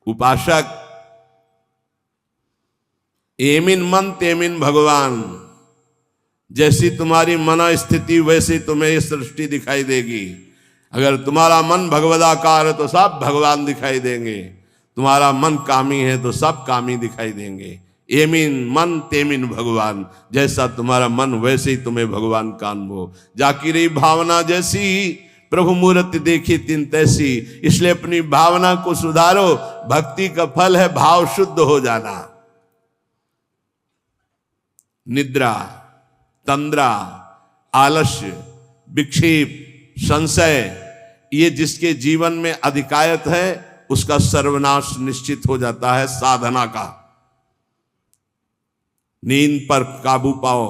उपासक एमिन मन तेमिन भगवान, जैसी तुम्हारी मन स्थिति वैसी तुम्हें ये सृष्टि दिखाई देगी। अगर तुम्हारा मन भगवदाकार है तो सब भगवान दिखाई देंगे, तुम्हारा मन कामी है तो सब कामी दिखाई देंगे। एमिन मन तेमिन भगवान, जैसा तुम्हारा मन वैसे ही तुम्हें भगवान कानबो। जाकी रही भावना जैसी प्रभु मूर्ति देखी तिन तैसी। इसलिए अपनी भावना को सुधारो, भक्ति का फल है भाव शुद्ध हो जाना। निद्रा, तंद्रा, आलस्य, विक्षेप, संशय, ये जिसके जीवन में अधिकायत है उसका सर्वनाश निश्चित हो जाता है साधना का। नींद पर काबू पाओ,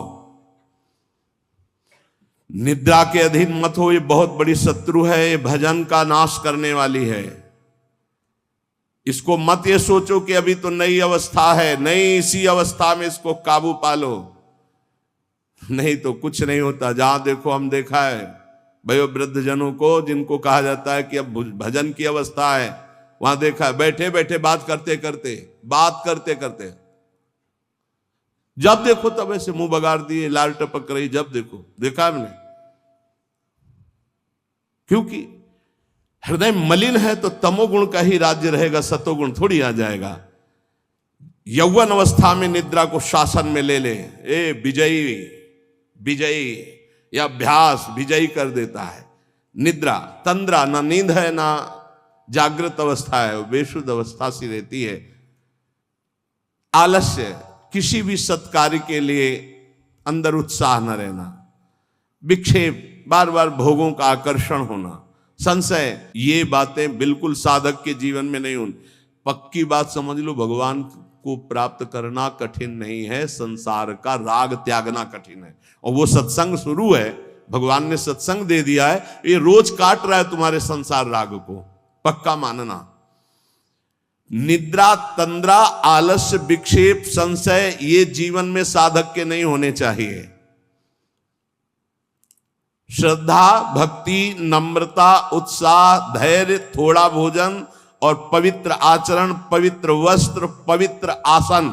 निद्रा के अधीन मत हो, ये बहुत बड़ी शत्रु है, ये भजन का नाश करने वाली है। इसको मत ये सोचो कि अभी तो नई अवस्था है, नहीं, इसी अवस्था में इसको काबू पालो, नहीं तो कुछ नहीं होता। जहां देखो, हम देखा है भयो वृद्ध जनों को जिनको कहा जाता है कि अब भजन की अवस्था है, वहां देखा है बैठे बैठे बात करते करते जब देखो तब ऐसे मुंह बगाड़ दिए, लाल टपक रही, जब देखो, देखा हमने। क्योंकि हृदय मलिन है तो तमोगुण का ही राज्य रहेगा, सतोगुण थोड़ी आ जाएगा। यौवन अवस्था में निद्रा को शासन में ले ले, ए विजयी या अभ्यास विजयी कर देता है। निद्रा, तंद्रा, ना नींद है ना जागृत अवस्था है, वो बेशुद्ध अवस्था सी रहती है। आलस्य, किसी भी सत्कार्य के लिए अंदर उत्साह न रहना। विक्षेप, बार बार भोगों का आकर्षण होना। संशय, ये बातें बिल्कुल साधक के जीवन में नहीं होनी। पक्की बात समझ लो, भगवान को प्राप्त करना कठिन नहीं है, संसार का राग त्यागना कठिन है। और वो सत्संग शुरू है, भगवान ने सत्संग दे दिया है, ये रोज काट रहा है तुम्हारे संसार राग को, पक्का मानना। निद्रा, तंद्रा, आलस्य, विक्षेप, संशय, ये जीवन में साधक के नहीं होने चाहिए। श्रद्धा, भक्ति, नम्रता, उत्साह, धैर्य, थोड़ा भोजन और पवित्र आचरण, पवित्र वस्त्र, पवित्र आसन।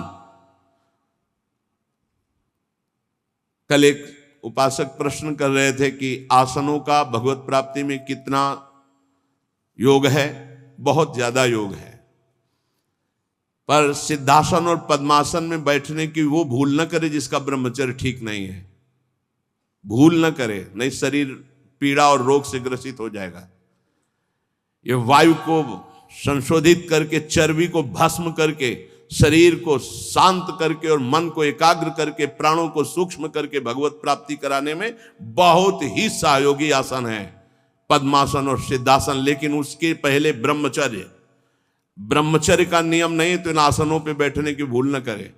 कल एक उपासक प्रश्न कर रहे थे कि आसनों का भगवत प्राप्ति में कितना योग है। बहुत ज्यादा योग है, पर सिद्धासन और पद्मासन में बैठने की वो भूल न करे जिसका ब्रह्मचर्य ठीक नहीं है। भूल न करे, नहीं शरीर पीड़ा और रोग से ग्रसित हो जाएगा। ये वायु को संशोधित करके, चर्बी को भस्म करके, शरीर को शांत करके और मन को एकाग्र करके, प्राणों को सूक्ष्म करके भगवत प्राप्ति कराने में बहुत ही सहयोगी आसन है पद्मासन और सिद्धासन। लेकिन उसके पहले ब्रह्मचर्य का नियम नहीं, तो इन आसनों पे बैठने की भूल न करे।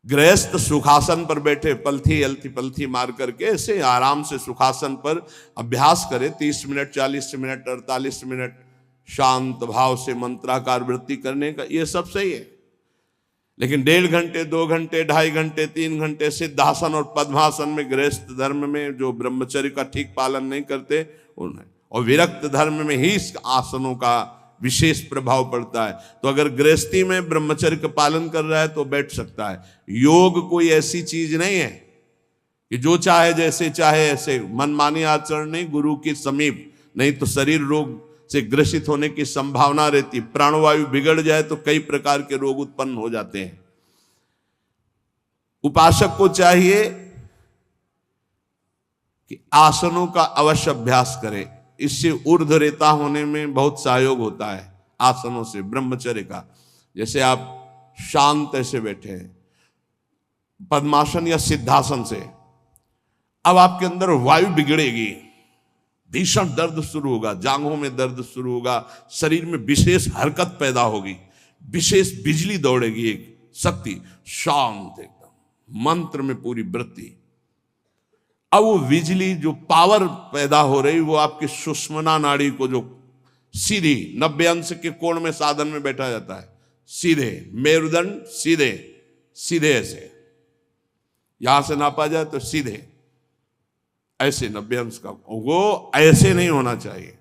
गृहस्थ सुखासन पर बैठे, पलथी मार करके ऐसे आराम से सुखासन पर अभ्यास करे। 30 मिनट, 40 मिनट, 48 मिनट शांत भाव से मंत्राकार वृत्ति करने का, ये सब सही है। लेकिन 1.5 घंटे, 2 घंटे, 2.5 घंटे, 3 घंटे सिद्धासन और पद्मासन में, गृहस्थ धर्म में जो ब्रह्मचर्य का ठीक पालन नहीं करते उन्हें, और विरक्त धर्म में ही इस आसनों का विशेष प्रभाव पड़ता है। तो अगर गृहस्थी में ब्रह्मचर्य का पालन कर रहा है तो बैठ सकता है। योग कोई ऐसी चीज नहीं है कि जो चाहे जैसे चाहे ऐसे मनमानी आचरण नहीं, गुरु के समीप, नहीं तो शरीर रोग से ग्रसित होने की संभावना रहती। प्राणवायु बिगड़ जाए तो कई प्रकार के रोग उत्पन्न हो जाते हैं। उपासक को चाहिए कि आसनों का अवश्य अभ्यास करे। इससे ऊर्ध्वरेता होने में बहुत सहयोग होता है आसनों से, ब्रह्मचर्य का। जैसे आप शांत ऐसे बैठे हैं पद्मासन या सिद्धासन से, अब आपके अंदर वायु बिगड़ेगी, भीषण दर्द शुरू होगा, जांघों में दर्द शुरू होगा, शरीर में विशेष हरकत पैदा होगी, विशेष बिजली दौड़ेगी, एक शक्ति, शांत एकदम, मंत्र में पूरी वृत्ति। अब वो बिजली जो पावर पैदा हो रही, वो आपकी सुषुम्ना नाड़ी को, जो सीधी 90 अंश के कोण में साधन में बैठा जाता है, सीधे मेरुदंड, सीधे ऐसे, यहां से नापा जाए तो सीधे ऐसे 90 अंश का, वो ऐसे नहीं होना चाहिए।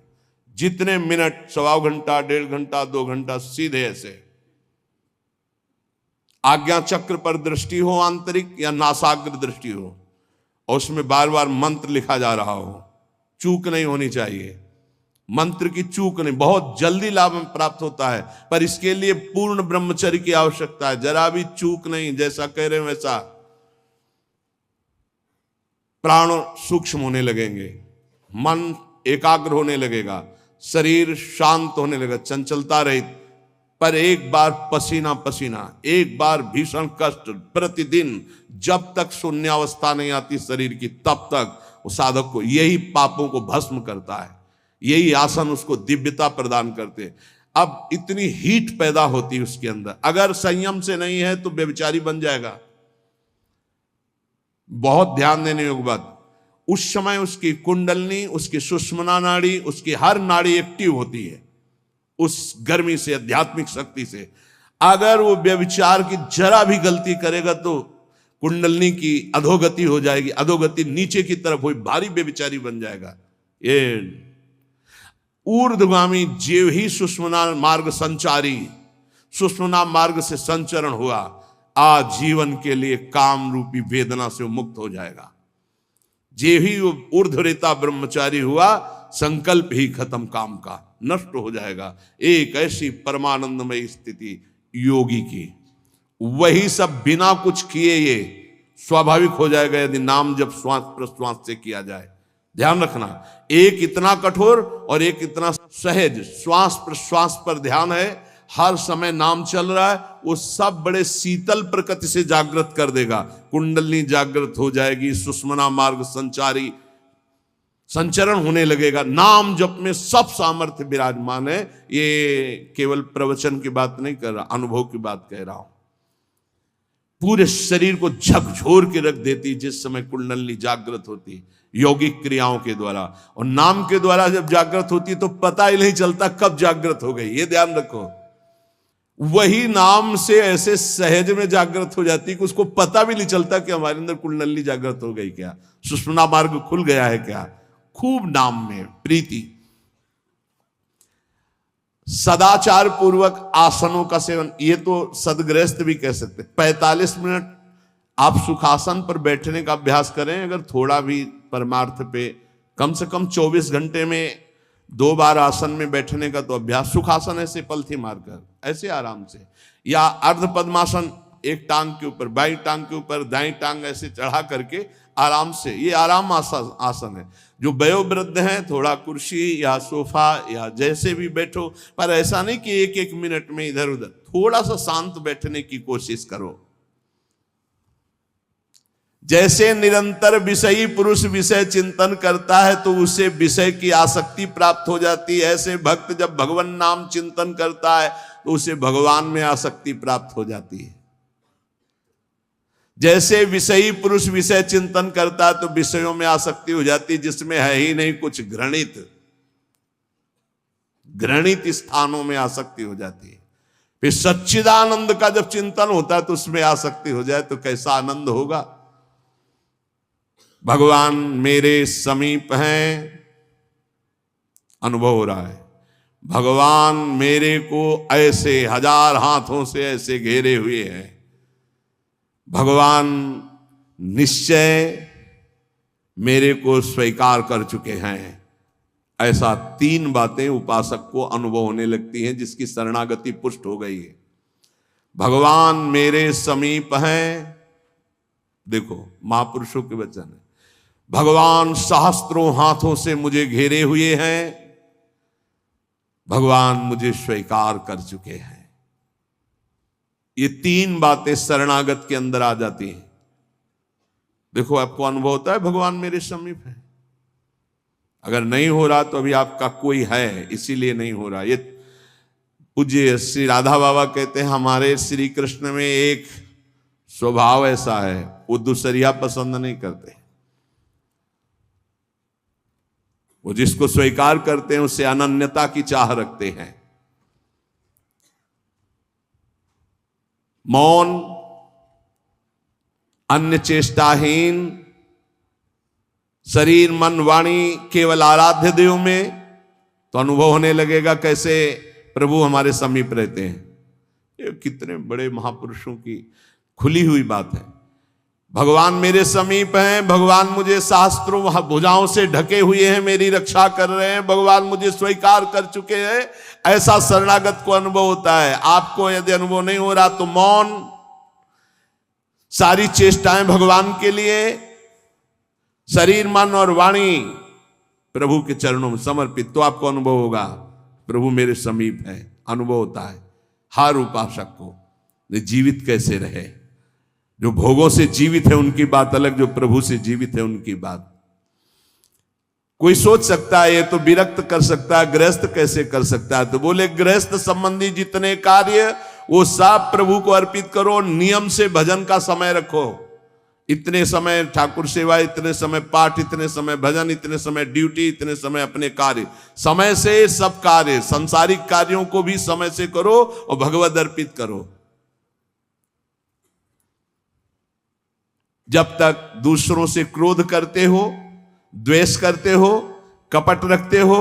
जितने मिनट, 1.25 घंटा, 1.5 घंटा, 2 घंटा सीधे ऐसे आज्ञा चक्र पर दृष्टि हो, आंतरिक या नासाग्र दृष्टि हो, और उसमें बार बार मंत्र लिखा जा रहा हो, चूक नहीं होनी चाहिए। मंत्र की चूक नहीं, बहुत जल्दी लाभ प्राप्त होता है, पर इसके लिए पूर्ण ब्रह्मचर्य की आवश्यकता है। जरा भी चूक नहीं, जैसा कह रहे हैं वैसा। प्राण सूक्ष्म होने लगेंगे, मन एकाग्र होने लगेगा, शरीर शांत होने लगेगा, चंचलता रहित। पर एक बार पसीना पसीना, एक बार भीषण कष्ट प्रतिदिन, जब तक शून्यावस्था नहीं आती शरीर की, तब तक वो साधक को यही पापों को भस्म करता है। यही आसन उसको दिव्यता प्रदान करते। अब इतनी हीट पैदा होती है उसके अंदर, अगर संयम से नहीं है तो व्यभिचारी बन जाएगा। बहुत ध्यान देने योग्य बात, उस समय उसकी कुंडलनी, उसकी सुषुम्ना नाड़ी, उसकी हर नाड़ी एक्टिव होती है उस गर्मी से, आध्यात्मिक शक्ति से। अगर वो व्यभिचार की जरा भी गलती करेगा तो कुंडलनी की अधोगति हो जाएगी, अधोगति नीचे की तरफ हुई, भारी व्यभिचारी बन जाएगा। ये ऊर्ध्वगामी जीव ही सुषुम्ना मार्ग संचारी, सुषुम्ना मार्ग से संचरण हुआ, आजीवन के लिए काम रूपी वेदना से मुक्त हो जाएगा। जीव ही ऊर्ध्वरेता ब्रह्मचारी हुआ, संकल्प ही खत्म काम का, नष्ट हो जाएगा। एक ऐसी परमानंदमय स्थिति योगी की, वही सब बिना कुछ किए ये स्वाभाविक हो जाएगा यदि नाम जब श्वास प्रश्वास से किया जाए। ध्यान रखना, एक इतना कठोर और एक इतना सहज। श्वास प्रश्वास पर ध्यान है, हर समय नाम चल रहा है, वो सब बड़े शीतल प्रकृति से जागृत कर देगा। कुंडलनी जागृत हो जाएगी, सुषुम्ना मार्ग संचारी संचरण होने लगेगा। नाम जप में सब सामर्थ्य विराजमान है। ये केवल प्रवचन की बात नहीं कर रहा, अनुभव की बात कह रहा हूं। पूरे शरीर को झकझोर के रख देती जिस समय कुंडलनी जागृत होती, यौगिक क्रियाओं के द्वारा। और नाम के द्वारा जब जागृत होती तो पता ही नहीं चलता कब जागृत हो गई, ये ध्यान रखो। वही नाम से ऐसे सहज में जागृत हो जाती कि उसको पता भी नहीं चलता कि हमारे अंदर कुंडलनी जागृत हो गई क्या, सुषुम्ना मार्ग खुल गया है क्या। खूब नाम में प्रीति। सदाचार पूर्वक आसनों का सेवन, ये तो सदगृहस्थ भी कह सकते। 45 मिनट आप सुखासन पर बैठने का अभ्यास करें। अगर थोड़ा भी परमार्थ पे, कम से कम 24 घंटे में 2 बार आसन में बैठने का तो अभ्यास। सुखासन ऐसे पलथी मारकर ऐसे आराम से, या अर्ध पद्मासन, एक टांग के ऊपर, बाई टांग के ऊपर दाई टांग ऐसे चढ़ा करके आराम से, ये आराम आसन है। जो वयोवृद्ध हैं थोड़ा कुर्सी या सोफा या जैसे भी बैठो, पर ऐसा नहीं कि 1-1 मिनट में इधर उधर, थोड़ा सा शांत बैठने की कोशिश करो। जैसे निरंतर विषयी पुरुष विषय चिंतन करता है तो उसे विषय की आसक्ति प्राप्त हो जाती है, ऐसे भक्त जब भगवान नाम चिंतन करता है तो उसे भगवान में आसक्ति प्राप्त हो जाती है। जैसे विषयी पुरुष विषय चिंतन करता है तो विषयों में आसक्ति हो जाती है जिसमें है ही नहीं कुछ, घृणित स्थानों में आसक्ति हो जाती है। फिर सच्चिदानंद का जब चिंतन होता है तो उसमें आसक्ति हो जाए तो कैसा आनंद होगा। भगवान मेरे समीप हैं, अनुभव हो रहा है। भगवान मेरे को ऐसे 1000 हाथों से ऐसे घेरे हुए हैं। भगवान निश्चय मेरे को स्वीकार कर चुके हैं। ऐसा 3 बातें उपासक को अनुभव होने लगती हैं जिसकी शरणागति पुष्ट हो गई है। भगवान मेरे समीप हैं, देखो महापुरुषों के वचन है। भगवान सहस्त्रों हाथों से मुझे घेरे हुए हैं, भगवान मुझे स्वीकार कर चुके हैं। ये 3 बातें शरणागत के अंदर आ जाती हैं। देखो आपको अनुभव होता है भगवान मेरे समीप है। अगर नहीं हो रहा तो अभी आपका कोई है, इसीलिए नहीं हो रहा। ये पूज्य श्री राधा बाबा कहते हैं हमारे श्री कृष्ण में एक स्वभाव ऐसा है, वो दूसरिया पसंद नहीं करते। वो जिसको स्वीकार करते हैं उससे अनन्यता की चाह रखते हैं। मौन, अन्य चेष्टाहीन, शरीर मन वाणी केवल आराध्य देव में, तो अनुभव होने लगेगा कैसे प्रभु हमारे समीप रहते हैं। ये कितने बड़े महापुरुषों की खुली हुई बात है। भगवान मेरे समीप हैं, भगवान मुझे शास्त्रों भुजाओं से ढके हुए हैं, मेरी रक्षा कर रहे हैं, भगवान मुझे स्वीकार कर चुके हैं। ऐसा शरणागत को अनुभव होता है। आपको यदि अनुभव नहीं हो रहा तो मौन, सारी चेष्टाएं भगवान के लिए, शरीर मन और वाणी प्रभु के चरणों में समर्पित, तो आपको अनुभव होगा प्रभु मेरे समीप है। अनुभव होता है हर उपासक को। जीवित कैसे रहे, जो भोगों से जीवित है उनकी बात अलग, जो प्रभु से जीवित है उनकी बात। कोई सोच सकता है ये तो विरक्त कर सकता है, गृहस्थ कैसे कर सकता है? तो बोले गृहस्थ संबंधी जितने कार्य वो सब प्रभु को अर्पित करो, नियम से भजन का समय रखो। इतने समय ठाकुर सेवा, इतने समय पाठ, इतने समय भजन, इतने समय ड्यूटी, इतने समय अपने कार्य। समय से सब कार्य, सांसारिक कार्यों को भी समय से करो और भगवत अर्पित करो। जब तक दूसरों से क्रोध करते हो, द्वेष करते हो, कपट रखते हो,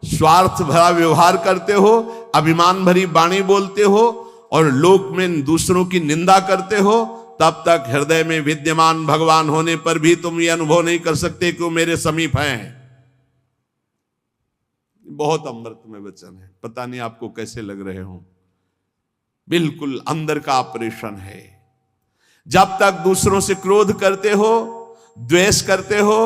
स्वार्थ भरा व्यवहार करते हो, अभिमान भरी वाणी बोलते हो और लोक में दूसरों की निंदा करते हो, तब तक हृदय में विद्यमान भगवान होने पर भी तुम ये अनुभव नहीं कर सकते कि वो मेरे समीप हैं। बहुत अमृतमय वचन है, पता नहीं आपको कैसे लग रहे हो। बिल्कुल अंदर का ऑपरेशन है। जब तक दूसरों से क्रोध करते हो, द्वेष करते हो,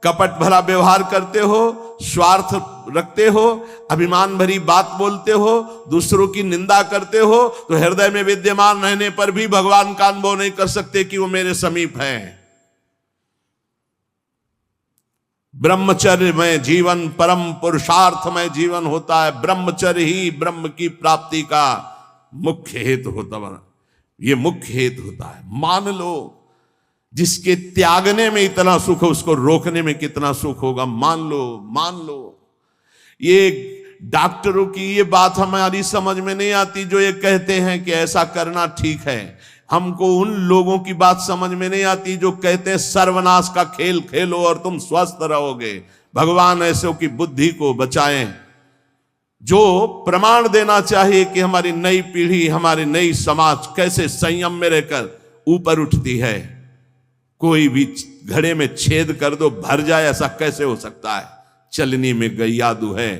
कपट भरा व्यवहार करते हो, स्वार्थ रखते हो, अभिमान भरी बात बोलते हो, दूसरों की निंदा करते हो, तो हृदय में विद्यमान रहने पर भी भगवान का अनुभव नहीं कर सकते कि वो मेरे समीप हैं। ब्रह्मचर्य में जीवन परम पुरुषार्थ में जीवन होता है। ब्रह्मचर्य ही ब्रह्म की प्राप्ति का मुख्य हेतु होता है। ये मुख्य हेतु होता है। मान लो जिसके त्यागने में इतना सुख है, उसको रोकने में कितना सुख होगा। मान लो ये डॉक्टरों की ये बात हमारी समझ में नहीं आती जो ये कहते हैं कि ऐसा करना ठीक है। हमको उन लोगों की बात समझ में नहीं आती जो कहते हैं सर्वनाश का खेल खेलो और तुम स्वस्थ रहोगे। भगवान ऐसों की बुद्धि को बचाएं जो प्रमाण देना चाहिए कि हमारी नई पीढ़ी, हमारी नई समाज कैसे संयम में रहकर ऊपर उठती है। कोई भी घड़े में छेद कर दो भर जाए, ऐसा कैसे हो सकता है? चलनी में गैयादू है,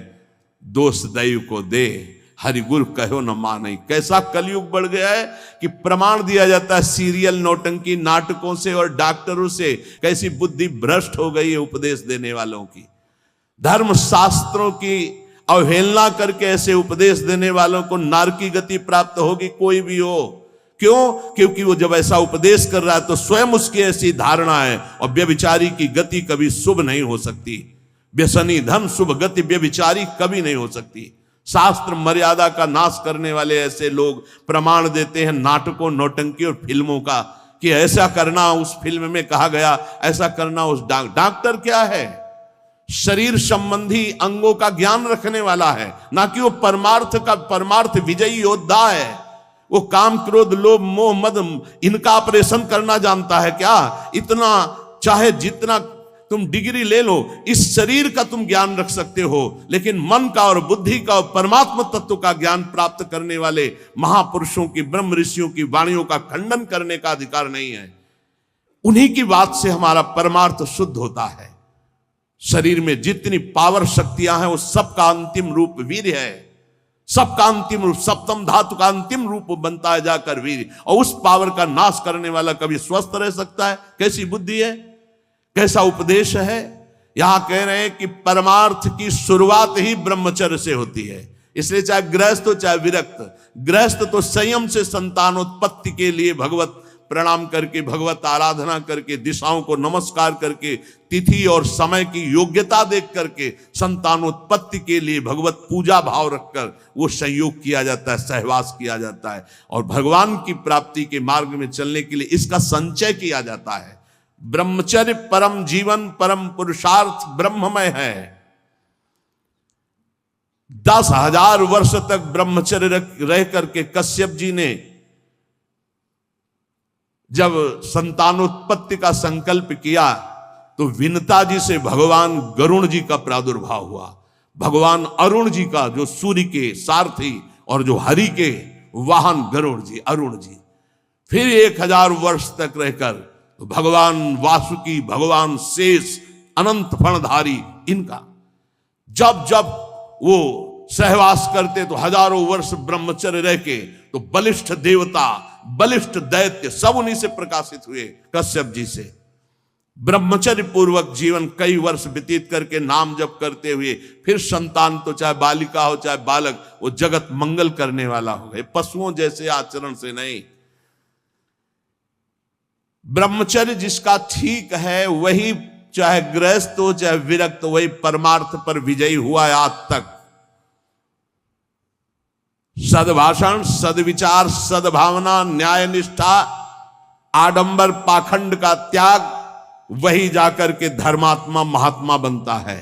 दोष दैव को दे, हरि गुरु कहो न माने। कैसा कलयुग बढ़ गया है कि प्रमाण दिया जाता है सीरियल नौटंकी नाटकों से और डॉक्टरों से। कैसी बुद्धि भ्रष्ट हो गई है उपदेश देने वालों की। धर्म शास्त्रों की अवहेलना करके ऐसे उपदेश देने वालों को नरक की गति प्राप्त होगी, कोई भी हो। क्यों? क्योंकि वो जब ऐसा उपदेश कर रहा है तो स्वयं उसकी ऐसी धारणा है। और व्यभिचारी की गति कभी शुभ नहीं हो सकती। व्यसनी धन शुभ गति व्यभिचारी कभी नहीं हो सकती। शास्त्र मर्यादा का नाश करने वाले ऐसे लोग प्रमाण देते हैं नाटकों, नौटंकी और फिल्मों का कि ऐसा करना उस फिल्म में कहा गया, ऐसा करना उस। डॉक्टर क्या है? शरीर संबंधी अंगों का ज्ञान रखने वाला है, ना कि वो परमार्थ विजयी योद्धा है। वो काम क्रोध लोभ मोह मद इनका ऑपरेशन करना जानता है क्या? इतना चाहे जितना तुम डिग्री ले लो, इस शरीर का तुम ज्ञान रख सकते हो, लेकिन मन का और बुद्धि का और परमात्मा तत्व का ज्ञान प्राप्त करने वाले महापुरुषों की, ब्रह्म ऋषियों की वाणियों का खंडन करने का अधिकार नहीं है। उन्हीं की बात से हमारा परमार्थ शुद्ध होता है। शरीर में जितनी पावर शक्तियां हैं वो सबका अंतिम रूप वीर है। सबका अंतिम रूप, सप्तम धातु का अंतिम रूप बनता है जाकर वीर। और उस पावर का नाश करने वाला कभी स्वस्थ रह सकता है? कैसी बुद्धि है, कैसा उपदेश है। यहां कह रहे हैं कि परमार्थ की शुरुआत ही ब्रह्मचर्य से होती है। इसलिए चाहे गृहस्थ हो चाहे विरक्त, गृहस्थ तो संयम से संतानोत्पत्ति के लिए भगवत प्रणाम करके, भगवत आराधना करके, दिशाओं को नमस्कार करके, तिथि और समय की योग्यता देख करके संतानोत्पत्ति के लिए भगवत पूजा भाव रखकर वो संयोग किया जाता है, सहवास किया जाता है। और भगवान की प्राप्ति के मार्ग में चलने के लिए इसका संचय किया जाता है। ब्रह्मचर्य परम जीवन, परम पुरुषार्थ ब्रह्ममय है। 10,000 वर्ष तक ब्रह्मचर्य रह करके कश्यप जी ने जब संतानोत्पत्ति का संकल्प किया तो विनता जी से भगवान गरुण जी का प्रादुर्भाव हुआ। भगवान अरुण जी का, जो सूर्य के सारथी और जो हरि के वाहन गरुड़ जी, अरुण जी। फिर 1000 वर्ष तक रहकर तो भगवान वासुकी, भगवान शेष, अनंत फणधारी, इनका जब जब वो सहवास करते तो हजारों वर्ष ब्रह्मचर्य रह के तो बलिष्ठ देवता, बलिष्ठ दैत्य सब उन्हीं से प्रकाशित हुए, कश्यप जी से। ब्रह्मचर्य पूर्वक जीवन कई वर्ष व्यतीत करके नाम जप करते हुए फिर संतान, तो चाहे बालिका हो चाहे बालक, वो जगत मंगल करने वाला हो गए, पशुओं जैसे आचरण से नहीं। ब्रह्मचर्य जिसका ठीक है वही, चाहे गृहस्थ हो चाहे विरक्त, वही परमार्थ पर विजयी हुआ है आज तक। सद्भाषण, सद्विचार, सद्भावना, न्याय निष्ठा, आडंबर पाखंड का त्याग, वही जाकर के धर्मात्मा महात्मा बनता है।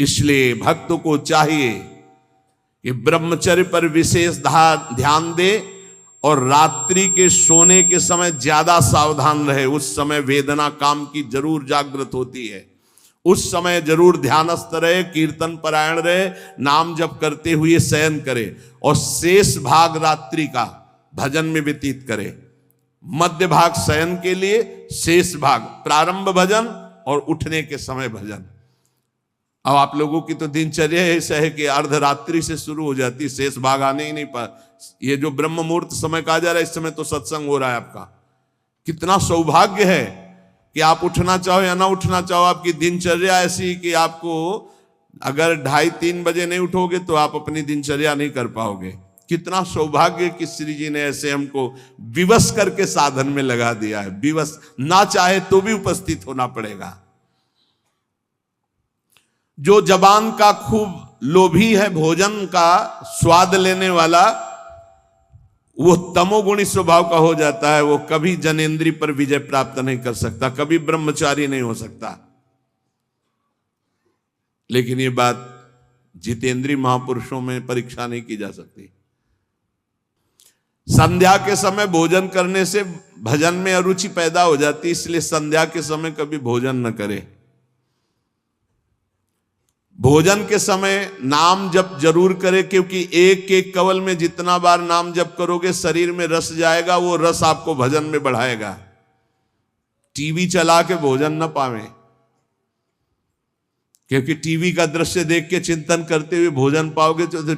इसलिए भक्त को चाहिए कि ब्रह्मचर्य पर विशेष ध्यान दे और रात्रि के सोने के समय ज्यादा सावधान रहे। उस समय वेदना काम की जरूर जागृत होती है, उस समय जरूर ध्यानस्थ रहे, कीर्तन परायण रहे, नाम जप करते हुए शयन करे और शेष भाग रात्रि का भजन में व्यतीत करे। मध्य भाग शयन के लिए, शेष भाग प्रारंभ भजन और उठने के समय भजन। अब आप लोगों की तो दिनचर्या ऐसा है कि अर्धरात्रि से शुरू हो जाती, शेष भाग आने ही नहीं पा। ये जो ब्रह्म मुहूर्त समय कहा जा रहा है, इस समय तो सत्संग हो रहा है आपका। कितना सौभाग्य है कि आप उठना चाहो या ना उठना चाहो, आपकी दिनचर्या ऐसी कि आपको अगर 2:30-3 बजे नहीं उठोगे तो आप अपनी दिनचर्या नहीं कर पाओगे। कितना सौभाग्य कि श्री जी ने ऐसे हमको विवश करके साधन में लगा दिया है। विवश ना चाहे तो भी उपस्थित होना पड़ेगा। जो जबान का खूब लोभी है, भोजन का स्वाद लेने वाला, वो तमोगुणी स्वभाव का हो जाता है। वो कभी जनेंद्रिय पर विजय प्राप्त नहीं कर सकता, कभी ब्रह्मचारी नहीं हो सकता। लेकिन ये बात जितेंद्रीय महापुरुषों में परीक्षा नहीं की जा सकती। संध्या के समय भोजन करने से भजन में अरुचि पैदा हो जाती, इसलिए संध्या के समय कभी भोजन न करे। भोजन के समय नाम जप जरूर करे, क्योंकि एक एक कवल में जितना बार नाम जप करोगे शरीर में रस जाएगा, वो रस आपको भजन में बढ़ाएगा। टीवी चला के भोजन न पावे, क्योंकि टीवी का दृश्य देख के चिंतन करते हुए भोजन पाओगे तो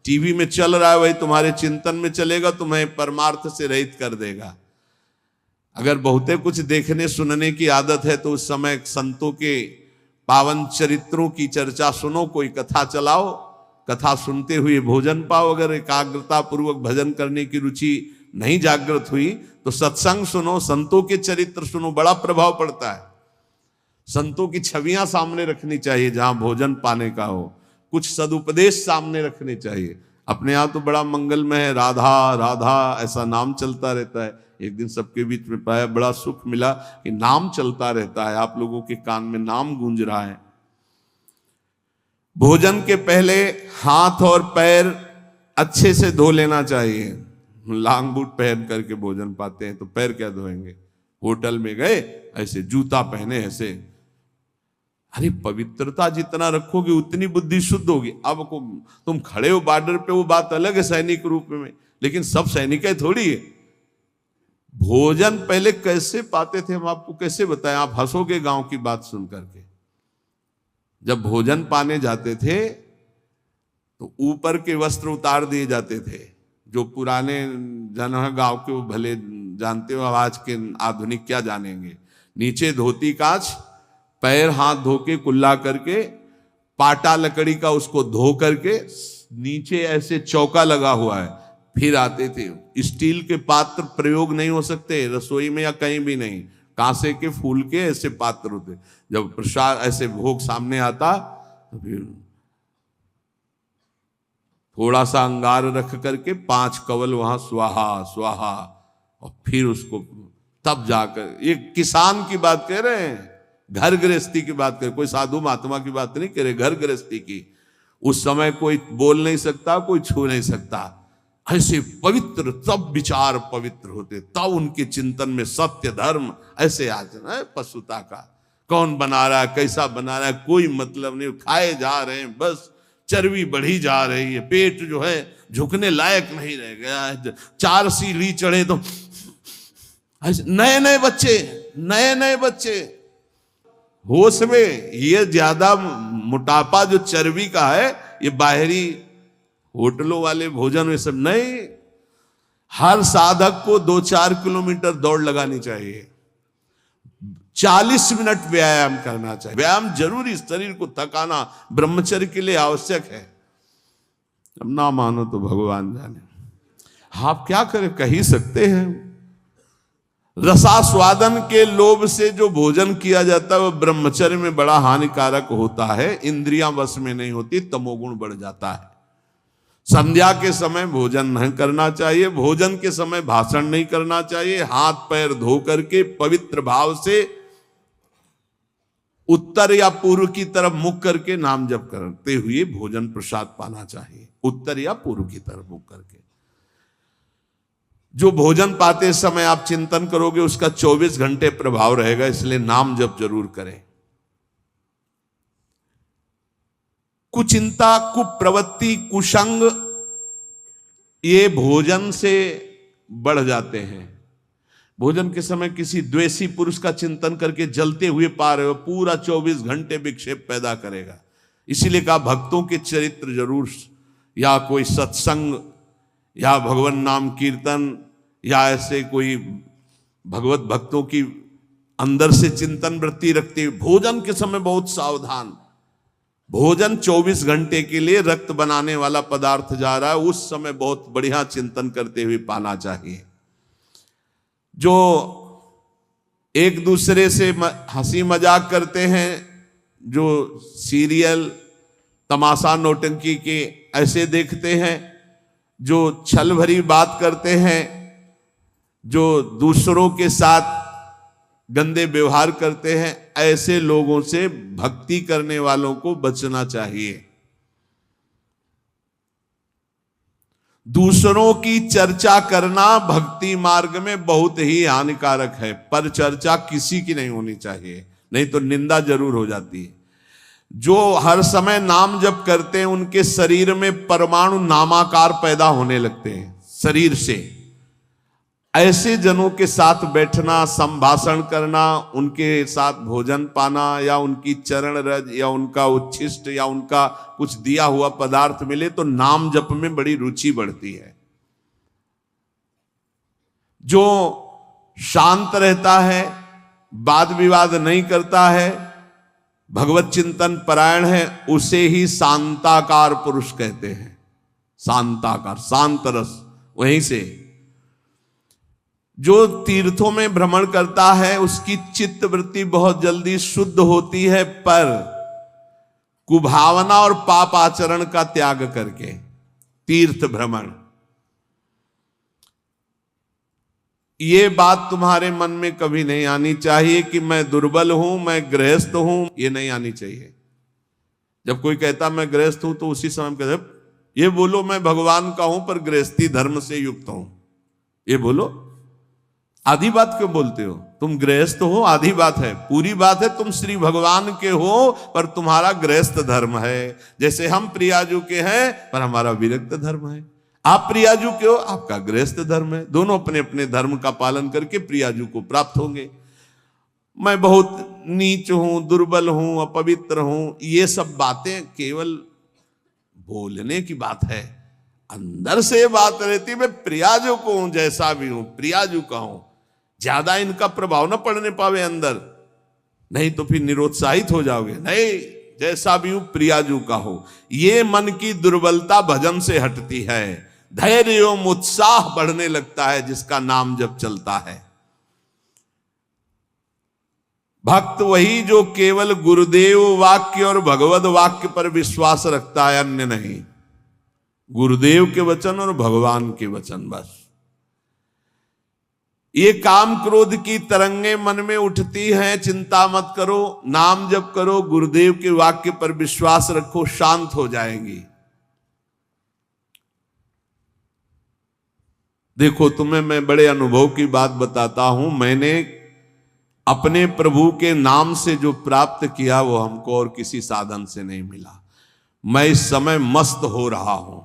टीवी में चल रहा है वही तुम्हारे चिंतन में चलेगा, तुम्हें परमार्थ से रहित कर देगा। अगर बहुते कुछ देखने सुनने की आदत है तो उस समय संतों के पावन चरित्रों की चर्चा सुनो, कोई कथा चलाओ, कथा सुनते हुए भोजन पाओ। अगर एकाग्रता पूर्वक भजन करने की रुचि नहीं जागृत हुई तो सत्संग सुनो, संतों के चरित्र सुनो, बड़ा प्रभाव पड़ता है। संतों की छवियां सामने रखनी चाहिए जहां भोजन पाने का हो, कुछ सदुपदेश सामने रखने चाहिए। अपने यहाँ तो बड़ा मंगलमय है, राधा राधा ऐसा नाम चलता रहता है। एक दिन सबके बीच में पाया, बड़ा सुख मिला कि नाम चलता रहता है, आप लोगों के कान में नाम गूंज रहा है। भोजन के पहले हाथ और पैर अच्छे से धो लेना चाहिए। लांग बूट पहन करके भोजन पाते हैं तो पैर क्या धोएंगे। होटल में गए ऐसे जूता पहने ऐसे, अरे पवित्रता जितना रखोगे उतनी बुद्धि शुद्ध होगी। अब को तुम खड़े हो बॉर्डर पे, वो बात अलग है सैनिक रूप में, लेकिन सब सैनिक है थोड़ी है। भोजन पहले कैसे पाते थे हम आपको कैसे बताएं, आप हंसोगे गांव की बात सुन करके। जब भोजन पाने जाते थे तो ऊपर के वस्त्र उतार दिए जाते थे। जो पुराने जन है गांव के वो भले जानते हो, आज के आधुनिक क्या जानेंगे। नीचे धोती कांच, पैर हाथ धो के कुल्ला करके, पाटा लकड़ी का उसको धो करके, नीचे ऐसे चौका लगा हुआ है, फिर आते थे। स्टील के पात्र प्रयोग नहीं हो सकते रसोई में या कहीं भी नहीं, कांसे के फूल के ऐसे पात्र होते। जब प्रसाद ऐसे भोग सामने आता तो फिर थोड़ा सा अंगार रख करके 5 कवल वहां स्वाहा स्वाहा, और फिर उसको तब जाकर, ये किसान की बात कह रहे हैं, घर गृहस्थी की बात करें, कोई साधु महात्मा की बात नहीं करे, घर गृहस्थी की। उस समय कोई बोल नहीं सकता, कोई छू नहीं सकता। ऐसे पवित्र, तब विचार पवित्र होते, तब उनके चिंतन में सत्य धर्म ऐसे आचरण है। पशुता का कौन बना रहा है, कैसा बना रहा है, कोई मतलब नहीं, खाए जा रहे हैं, बस चर्बी बढ़ी जा रही है, पेट जो है झुकने लायक नहीं रह गया है, 4 सीढ़ी चढ़े तो नए नए बच्चे होश में। ये ज्यादा मोटापा जो चर्बी का है, ये बाहरी होटलों वाले भोजन में सब नहीं। हर साधक को 2-4 किलोमीटर दौड़ लगानी चाहिए, 40 मिनट व्यायाम करना चाहिए। व्यायाम जरूरी, शरीर को थकाना ब्रह्मचर्य के लिए आवश्यक है। अब ना मानो तो भगवान जाने, आप क्या करें, कह ही सकते हैं। रसास्वादन के लोभ से जो भोजन किया जाता है वह ब्रह्मचर्य में बड़ा हानिकारक होता है, इंद्रियां वश में नहीं होती, तमोगुण बढ़ जाता है। संध्या के समय भोजन नहीं करना चाहिए, भोजन के समय भाषण नहीं करना चाहिए, हाथ पैर धो करके पवित्र भाव से उत्तर या पूर्व की तरफ मुख करके नाम जप करते हुए भोजन प्रसाद पाना चाहिए, उत्तर या पूर्व की तरफ मुख करके। जो भोजन पाते समय आप चिंतन करोगे उसका 24 घंटे प्रभाव रहेगा, इसलिए नाम जप जरूर करें। कुचिंता, कुप्रवृत्ति, कुसंग ये भोजन से बढ़ जाते हैं। भोजन के समय किसी द्वेषी पुरुष का चिंतन करके जलते हुए पा रहे हो, पूरा 24 घंटे विक्षेप पैदा करेगा। इसीलिए कहा भक्तों के चरित्र जरूर, या कोई सत्संग या भगवान नाम कीर्तन या ऐसे कोई भगवत भक्तों की अंदर से चिंतन वृत्ति रखते हुए भोजन के समय बहुत सावधान। भोजन 24 घंटे के लिए रक्त बनाने वाला पदार्थ जा रहा है, उस समय बहुत बढ़िया चिंतन करते हुए पाना चाहिए। जो एक दूसरे से हंसी मजाक करते हैं, जो सीरियल तमाशा नौटंकी के ऐसे देखते हैं, जो छल भरी बात करते हैं, जो दूसरों के साथ गंदे व्यवहार करते हैं, ऐसे लोगों से भक्ति करने वालों को बचना चाहिए। दूसरों की चर्चा करना भक्ति मार्ग में बहुत ही हानिकारक है, पर चर्चा किसी की नहीं होनी चाहिए, नहीं तो निंदा जरूर हो जाती है। जो हर समय नाम जप करते हैं उनके शरीर में परमाणु नामाकार पैदा होने लगते हैं शरीर से। ऐसे जनों के साथ बैठना, संभाषण करना, उनके साथ भोजन पाना, या उनकी चरण रज या उनका उच्छिष्ट या उनका कुछ दिया हुआ पदार्थ मिले तो नाम जप में बड़ी रुचि बढ़ती है। जो शांत रहता है, वाद विवाद नहीं करता है, भगवत चिंतन परायण है, उसे ही शांताकार पुरुष कहते हैं। शांताकार, शांत रस। वहीं से जो तीर्थों में भ्रमण करता है उसकी चित्त वृत्ति बहुत जल्दी शुद्ध होती है, पर कुभावना और पाप आचरण का त्याग करके तीर्थ भ्रमण। ये बात तुम्हारे मन में कभी नहीं आनी चाहिए कि मैं दुर्बल हूं, मैं गृहस्थ हूं, ये नहीं आनी चाहिए। जब कोई कहता मैं गृहस्थ हूं तो उसी समय कहते ये बोलो मैं भगवान का हूं पर गृहस्थी धर्म से युक्त हूं, ये बोलो। आधी बात क्यों बोलते हो? तुम गृहस्थ हो, आधी बात है। पूरी बात है तुम श्री भगवान के हो पर तुम्हारा गृहस्थ धर्म है। जैसे हम प्रियाजू के हैं पर हमारा विरक्त धर्म है। आप प्रियाजू के हो, आपका गृहस्थ धर्म है। दोनों अपने अपने धर्म का पालन करके प्रियाजू को प्राप्त होंगे। मैं बहुत नीच हूं, दुर्बल हूं, अपवित्र हूं, ये सब बातें केवल बोलने की बात है। अंदर से बात रहती मैं प्रियाजू को हूं, जैसा भी हूं प्रियाजू का हूं। ज्यादा इनका प्रभाव न पड़ने पावे अंदर, नहीं तो फिर निरुत्साहित हो जाओगे। नहीं, जैसा भी हूं प्रियाजू का हो। ये मन की दुर्बलता भजन से हटती है, धैर्य एवं उत्साह बढ़ने लगता है जिसका नाम जब चलता है। भक्त वही जो केवल गुरुदेव वाक्य और भगवत वाक्य पर विश्वास रखता है, अन्य नहीं। गुरुदेव के वचन और भगवान के वचन बस। ये काम क्रोध की तरंगे मन में उठती हैं, चिंता मत करो, नाम जप करो, गुरुदेव के वाक्य पर विश्वास रखो, शांत हो जाएंगी। देखो तुम्हें मैं बड़े अनुभव की बात बताता हूं। मैंने अपने प्रभु के नाम से जो प्राप्त किया वो हमको और किसी साधन से नहीं मिला। मैं इस समय मस्त हो रहा हूं।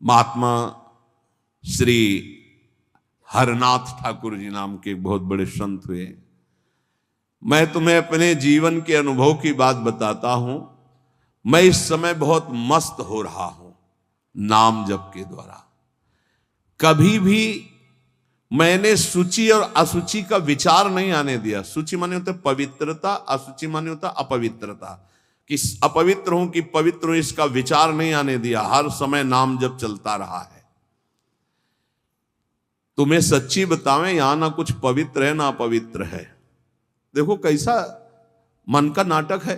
महात्मा श्री हरनाथ ठाकुर जी नाम के एक बहुत बड़े संत हुए। मैं तुम्हें अपने जीवन के अनुभव की बात बताता हूं। मैं इस समय बहुत मस्त हो रहा हूं नाम जप के द्वारा। कभी भी मैंने सूचि और असुचि का विचार नहीं आने दिया। सूचि माने होता पवित्रता, असुचि माने होता अपवित्रता, कि अपवित्र हूं कि पवित्र हूं इसका विचार नहीं आने दिया। हर समय नाम जप चलता रहा है। तुम्हें सच्ची बतावें, यहां ना कुछ पवित्र है ना अपवित्र है। देखो कैसा मन का नाटक है।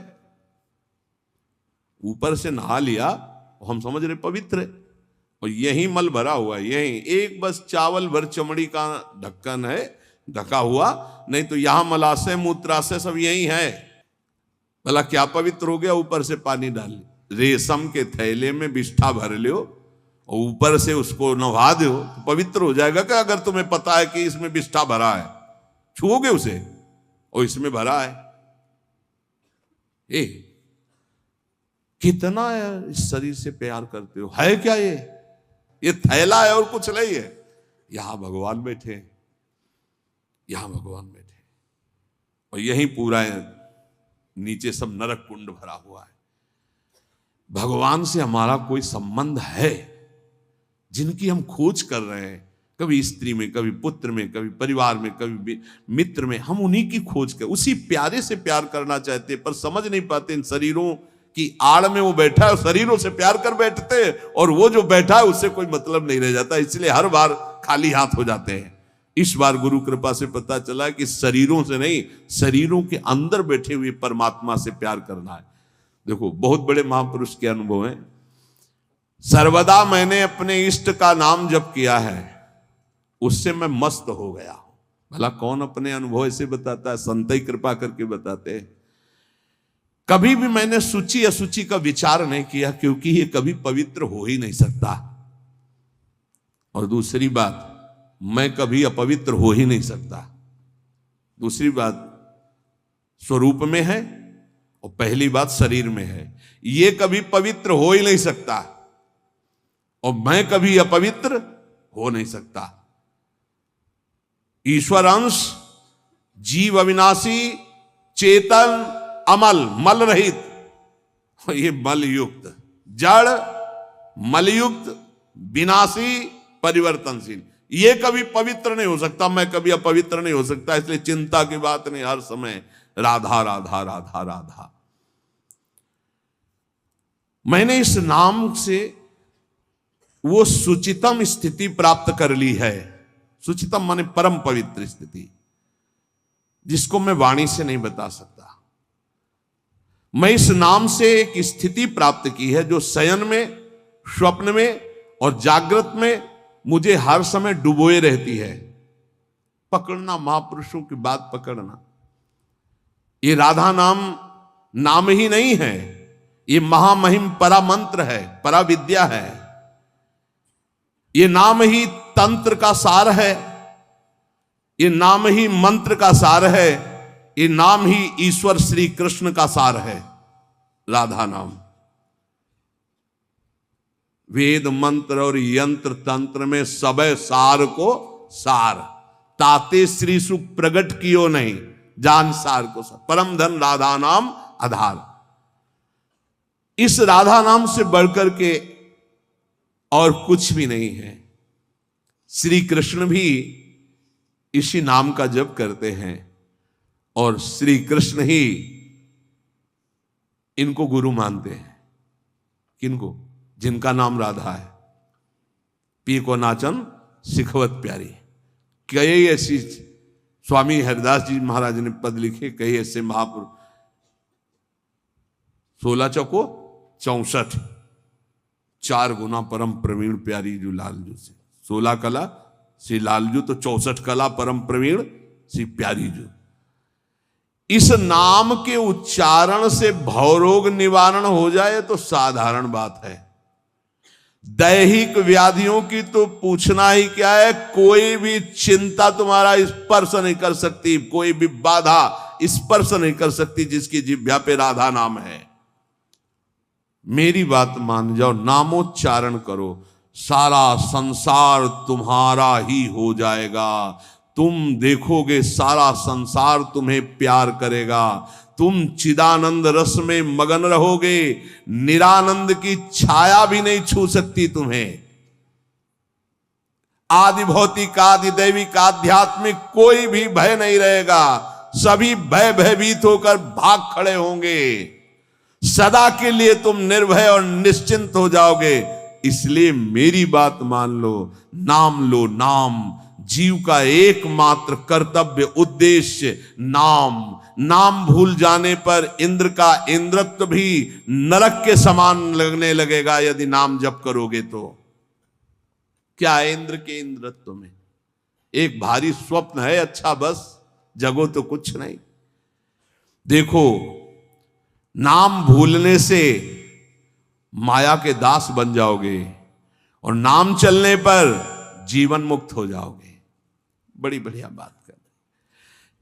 ऊपर से नहा लिया, हम समझ रहे पवित्र है, और यही मल भरा हुआ है। यही एक बस चावल भर चमड़ी का ढक्कन है ढका हुआ, नहीं तो यहां मलाशय मूत्राशय सब यही है। भला क्या पवित्र हो गया? ऊपर से पानी डाल ली, रेशम के थैले में बिष्ठा भर लियो और ऊपर से उसको नहा दो तो पवित्र हो जाएगा क्या? अगर तुम्हें पता है कि इसमें बिष्ठा भरा है, छुओगे उसे और इसमें भरा है। ए कितना इस शरीर से प्यार करते हो। है क्या ये थैला है और कुछ नहीं है। यहां भगवान बैठे, यहां भगवान बैठे, और यही पूरा है। नीचे सब नरक कुंड भरा हुआ है। भगवान से हमारा कोई संबंध है जिनकी हम खोज कर रहे हैं, कभी स्त्री में, कभी पुत्र में, कभी परिवार में, कभी मित्र में। हम उन्हीं की खोज कर, उसी प्यारे से प्यार करना चाहते, पर समझ नहीं पाते। इन शरीरों की आड़ में वो बैठा है, शरीरों से प्यार कर बैठते, और वो जो बैठा है उससे कोई मतलब नहीं रह जाता। इसलिए हर बार खाली हाथ हो जाते हैं। इस बार गुरु कृपा से पता चला कि शरीरों से नहीं, शरीरों के अंदर बैठे हुए परमात्मा से प्यार करना है। देखो बहुत बड़े महापुरुष के अनुभव हैं। सर्वदा मैंने अपने इष्ट का नाम जप किया है, उससे मैं मस्त हो गया हूं। भला कौन अपने अनुभव ऐसे बताता है? संत ही कृपा करके बताते हैं। कभी भी मैंने सूचि असुचि का विचार नहीं किया, क्योंकि ये कभी पवित्र हो ही नहीं सकता। और दूसरी बात, मैं कभी अपवित्र हो ही नहीं सकता। दूसरी बात स्वरूप में है, और पहली बात शरीर में है। ये कभी पवित्र हो ही नहीं सकता, और मैं कभी अपवित्र हो नहीं सकता। ईश्वर अंश, जीव अविनाशी, चेतन, अमल, मल रहित, ये मल युक्त, जड़, मलयुक्त, विनाशी, परिवर्तनशील। ये कभी पवित्र नहीं हो सकता, मैं कभी अपवित्र नहीं हो सकता। इसलिए चिंता की बात नहीं, हर समय राधा राधा राधा राधा। मैंने इस नाम से वो सुचितम स्थिति प्राप्त कर ली है। सुचितम माने परम पवित्र स्थिति, जिसको मैं वाणी से नहीं बता सकता। मैं इस नाम से एक स्थिति प्राप्त की है जो शयन में, स्वप्न में और जागृत में मुझे हर समय डुबोए रहती है। पकड़ना, महापुरुषों की बात पकड़ना। ये राधा नाम ही नहीं है, ये महामहिम परा मंत्र है, परा विद्या है। ये नाम ही तंत्र का सार है, ये नाम ही मंत्र का सार है, ये नाम ही ईश्वर श्री कृष्ण का सार है। राधा नाम वेद मंत्र और यंत्र तंत्र में सबे सार को सार, ताते श्री सुख प्रगट कियो नहीं, जान सार को सार। परम धन राधा नाम आधार। इस राधा नाम से बढ़कर के और कुछ भी नहीं है। श्री कृष्ण भी इसी नाम का जप करते हैं, और श्री कृष्ण ही इनको गुरु मानते हैं। किनको? जिनका नाम राधा है। पी को नाचन सिखवत प्यारी। कई ऐसी स्वामी हरिदास जी महाराज ने पद लिखे, कई ऐसे महापुरुष। 16 चौको 64, 4 गुना परम प्रवीण प्यारी जो लालजू से। 16 कला श्री लालजू, तो 64 कला परम प्रवीण श्री प्यारी जू। इस नाम के उच्चारण से भवरोग निवारण हो जाए तो साधारण बात है। दैहिक व्याधियों की तो पूछना ही क्या है। कोई भी चिंता तुम्हारा स्पर्श नहीं कर सकती, कोई भी बाधा स्पर्श नहीं कर सकती जिसकी जिह्वा पे राधा नाम है। मेरी बात मान जाओ, नामोच्चारण करो, सारा संसार तुम्हारा ही हो जाएगा। तुम देखोगे सारा संसार तुम्हें प्यार करेगा। तुम चिदानंद रस में मगन रहोगे, निरानंद की छाया भी नहीं छू सकती तुम्हें। आदि भौतिक, आदि दैविक, आध्यात्मिक कोई भी भय नहीं रहेगा। सभी भयभीत होकर भाग खड़े होंगे। सदा के लिए तुम निर्भय और निश्चिंत हो जाओगे। इसलिए मेरी बात मान लो, नाम लो। नाम जीव का एकमात्र कर्तव्य, उद्देश्य नाम। नाम भूल जाने पर इंद्र का इंद्रत्व भी नरक के समान लगने लगेगा यदि नाम जप करोगे तो। क्या है इंद्र के इंद्रत्व में? एक भारी स्वप्न है, अच्छा बस, जगो तो कुछ नहीं। देखो, नाम भूलने से माया के दास बन जाओगे और नाम चलने पर जीवन मुक्त हो जाओगे। बड़ी बढ़िया बात कर।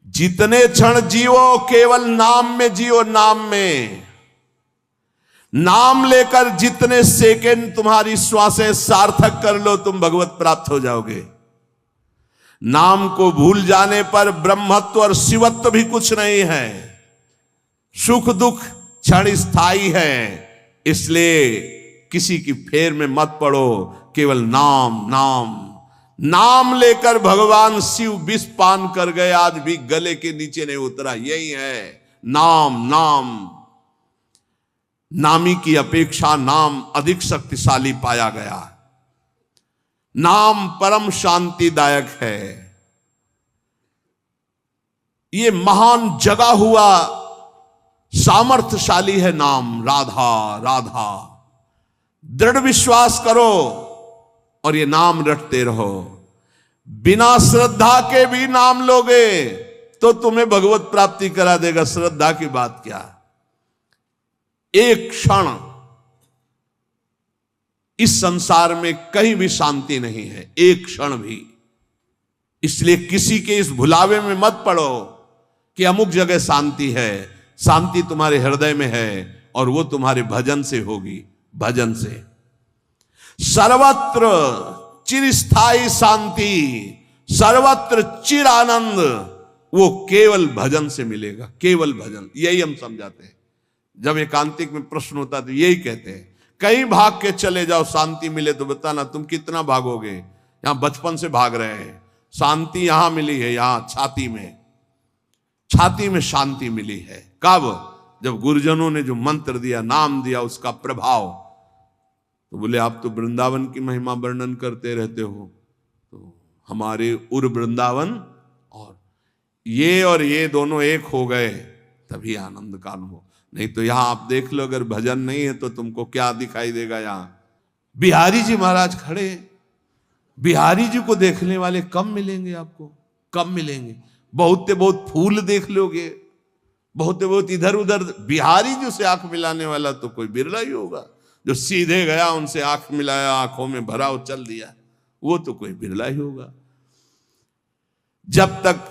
जितने क्षण जियो केवल नाम में जियो, नाम में। नाम लेकर जितने सेकंड तुम्हारी श्वासें सार्थक कर लो, तुम भगवत प्राप्त हो जाओगे। नाम को भूल जाने पर ब्रह्मत्व और शिवत्व भी कुछ नहीं है। सुख दुख क्षण स्थायी है। इसलिए किसी की फेर में मत पड़ो, केवल नाम नाम। नाम लेकर भगवान शिव विष पान कर गए, आज भी गले के नीचे नहीं उतरा। यही है नाम। नाम नामी की अपेक्षा नाम अधिक शक्तिशाली पाया गया। नाम परम शांतिदायक है। ये महान जगा हुआ सामर्थ्यशाली है नाम। राधा राधा दृढ़ विश्वास करो और ये नाम रटते रहो। बिना श्रद्धा के भी नाम लोगे तो तुम्हें भगवत प्राप्ति करा देगा। श्रद्धा की बात क्या? एक क्षण इस संसार में कहीं भी शांति नहीं है, एक क्षण भी। इसलिए किसी के इस भुलावे में मत पड़ो कि अमुक जगह शांति है। शांति तुम्हारे हृदय में है और वो तुम्हारे भजन से होगी। भजन से सर्वत्र चिरस्थायी शांति, सर्वत्र चिर आनंद, वो केवल भजन से मिलेगा। केवल भजन, यही हम समझाते हैं। जब एकांतिक में प्रश्न होता है तो यही कहते हैं, कहीं भाग के चले जाओ शांति मिले तो बताना तुम कितना भागोगे। यहां बचपन से भाग रहे हैं, शांति यहां मिली है, यहां छाती में शांति मिली है। कब? जब गुरुजनों ने जो मंत्र दिया, नाम दिया, उसका प्रभाव। तो बोले आप तो वृंदावन की महिमा वर्णन करते रहते हो, तो हमारे उर वृंदावन और ये दोनों एक हो गए तभी आनंद का अनुभव। नहीं तो यहां आप देख लो, अगर भजन नहीं है तो तुमको क्या दिखाई देगा। यहां बिहारी जी महाराज खड़े, बिहारी जी को देखने वाले कम मिलेंगे आपको, कम मिलेंगे। बहुत फूल देख लोगे, बहुत इधर उधर, बिहारी जी से आंख मिलाने वाला तो कोई बिरला ही होगा। जो सीधे गया उनसे आंख मिलाया, आंखों में भरा और चल दिया, वो तो कोई बिरला ही होगा। जब तक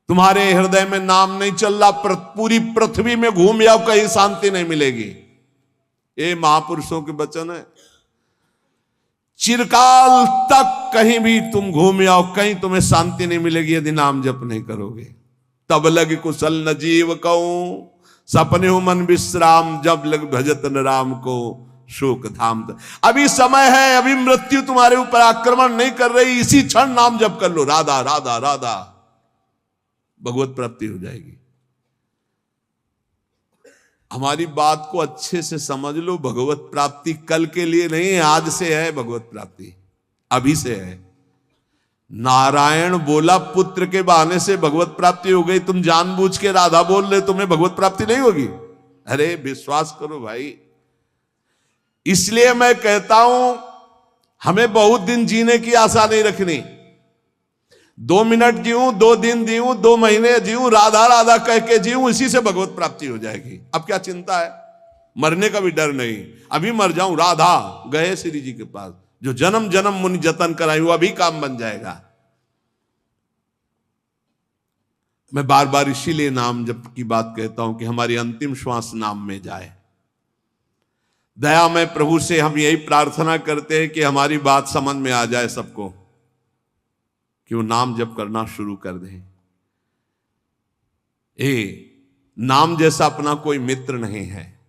तुम्हारे हृदय में नाम नहीं चल रहा, पूरी पृथ्वी में घूम जाओ, कहीं शांति नहीं मिलेगी। ये महापुरुषों के वचन है। चिरकाल तक कहीं भी तुम घूम आओ, कहीं तुम्हें शांति नहीं मिलेगी यदि नाम जप नहीं करोगे। तब लग कुशल न जीव कहूं, सपने हो मन विश्राम, जब लग भजत न राम को शोक धाम। अभी समय है, अभी मृत्यु तुम्हारे ऊपर आक्रमण नहीं कर रही। इसी क्षण नाम जप कर लो, राधा राधा राधा, भगवत प्राप्ति हो जाएगी। हमारी बात को अच्छे से समझ लो। भगवत प्राप्ति कल के लिए नहीं है, आज से है। भगवत प्राप्ति अभी से है। नारायण बोला पुत्र के बहाने से भगवत प्राप्ति हो गई, तुम जानबूझ के राधा बोल रहे, तुम्हें भगवत प्राप्ति नहीं होगी? अरे विश्वास करो भाई। इसलिए मैं कहता हूं, हमें बहुत दिन जीने की आशा नहीं रखनी। 2 मिनट जीऊं, 2 दिन जीऊं, 2 महीने जीऊं, राधा राधा कह के जीऊं, इसी से भगवत प्राप्ति हो जाएगी। अब क्या चिंता है? मरने का भी डर नहीं, अभी मर जाऊं, राधा गए श्री जी के पास, जो जन्म जन्म मुनि जतन कराई वो अभी काम बन जाएगा। मैं बार बार इसीलिए नाम जप की बात कहता हूं कि हमारी अंतिम श्वास नाम में जाए। दया में प्रभु से हम यही प्रार्थना करते हैं कि हमारी बात समझ में आ जाए सबको, कि वो नाम जप करना शुरू कर दें। नाम जैसा अपना कोई मित्र नहीं है।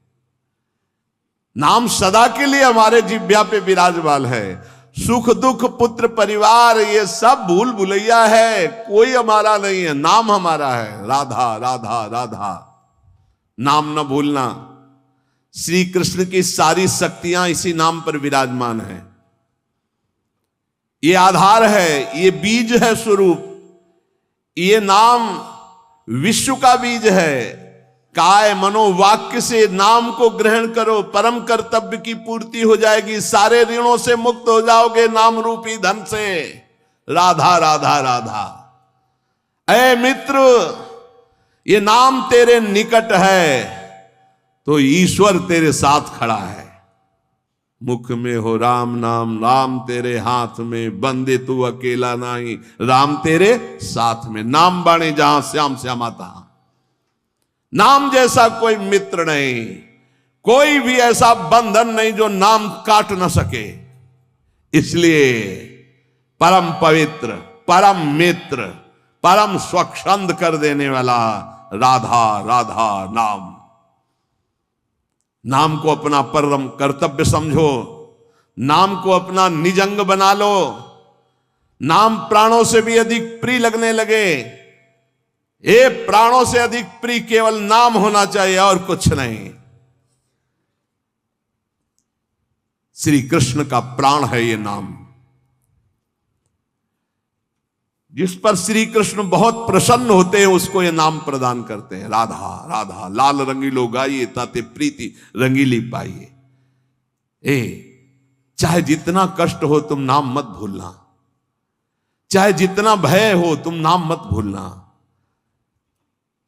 नाम सदा के लिए हमारे जिह्वा पे विराजमान है। सुख दुख पुत्र परिवार ये सब भूल भुलैया है, कोई हमारा नहीं है, नाम हमारा है। राधा राधा राधा, नाम न भूलना। श्री कृष्ण की सारी शक्तियां इसी नाम पर विराजमान है। ये आधार है, ये बीज है स्वरूप। ये नाम विश्व का बीज है। काय मनोवाक्य से नाम को ग्रहण करो, परम कर्तव्य की पूर्ति हो जाएगी, सारे ऋणों से मुक्त हो जाओगे नाम रूपी धन से। राधा राधा राधा। ऐ मित्र, ये नाम तेरे निकट है तो ईश्वर तेरे साथ खड़ा है। मुख में हो राम नाम, राम तेरे हाथ में, बंदे तू अकेला नहीं, राम तेरे साथ में। नाम बाणे जहां श्याम श्यामा तहां। नाम जैसा कोई मित्र नहीं, कोई भी ऐसा बंधन नहीं जो नाम काट न सके। इसलिए परम पवित्र, परम मित्र, परम स्वच्छंद कर देने वाला राधा राधा नाम। नाम को अपना परम कर्तव्य समझो, नाम को अपना निज अंग बना लो। नाम प्राणों से भी अधिक प्रिय लगने लगे। ये प्राणों से अधिक प्रिय केवल नाम होना चाहिए और कुछ नहीं। श्री कृष्ण का प्राण है ये नाम, जिस पर श्री कृष्ण बहुत प्रसन्न होते हैं उसको ये नाम प्रदान करते हैं। राधा राधा लाल रंगीलो गाइए, ताते प्रीति रंगीली पाइए। चाहे जितना कष्ट हो तुम नाम मत भूलना, चाहे जितना भय हो तुम नाम मत भूलना।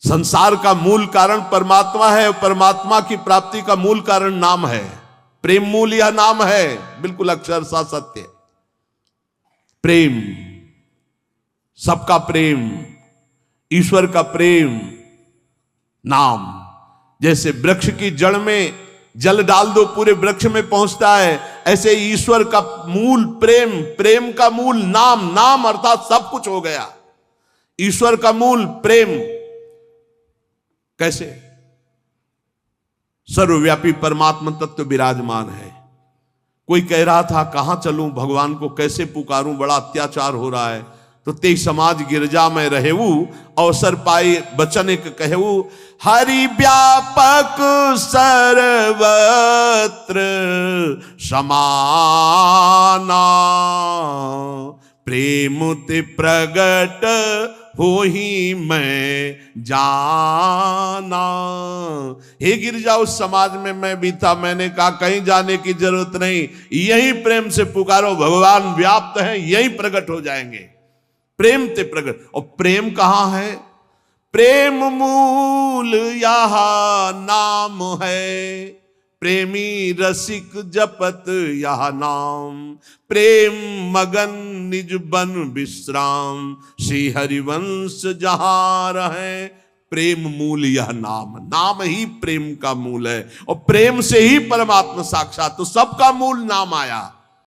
संसार का मूल कारण परमात्मा है, परमात्मा की प्राप्ति का मूल कारण नाम है। प्रेम मूल यह नाम है, बिल्कुल अक्षरशः सत्य। प्रेम, सबका प्रेम, ईश्वर का प्रेम नाम। जैसे वृक्ष की जड़ में जल डाल दो पूरे वृक्ष में पहुंचता है, ऐसे ईश्वर का मूल प्रेम, प्रेम का मूल नाम। नाम अर्थात सब कुछ हो गया। ईश्वर का मूल प्रेम। कैसे? सर्वव्यापी परमात्मा तत्व विराजमान है। कोई कह रहा था कहां चलूं, भगवान को कैसे पुकारूं, बड़ा अत्याचार हो रहा है। तो ते समाज गिरजा में रहेऊ, अवसर पाई बचन एक कहेऊ। हरि व्यापक सर्वत्र समाना, प्रेम ते प्रगट हो ही मैं जाना। हे गिरजा, उस समाज में मैं भी था, मैंने कहा कहीं जाने की जरूरत नहीं, यही प्रेम से पुकारो, भगवान व्याप्त है, यही प्रकट हो जाएंगे। प्रेम ते प्रगट। और प्रेम कहां है? प्रेम मूल यह नाम है, प्रेमी रसिक जपत यह नाम। प्रेम मगन निज बन विश्राम, श्री हरिवंश जहां रहे। प्रेम मूल यह नाम, नाम ही प्रेम का मूल है, और प्रेम से ही परमात्मा साक्षात। तो सबका मूल नाम आया।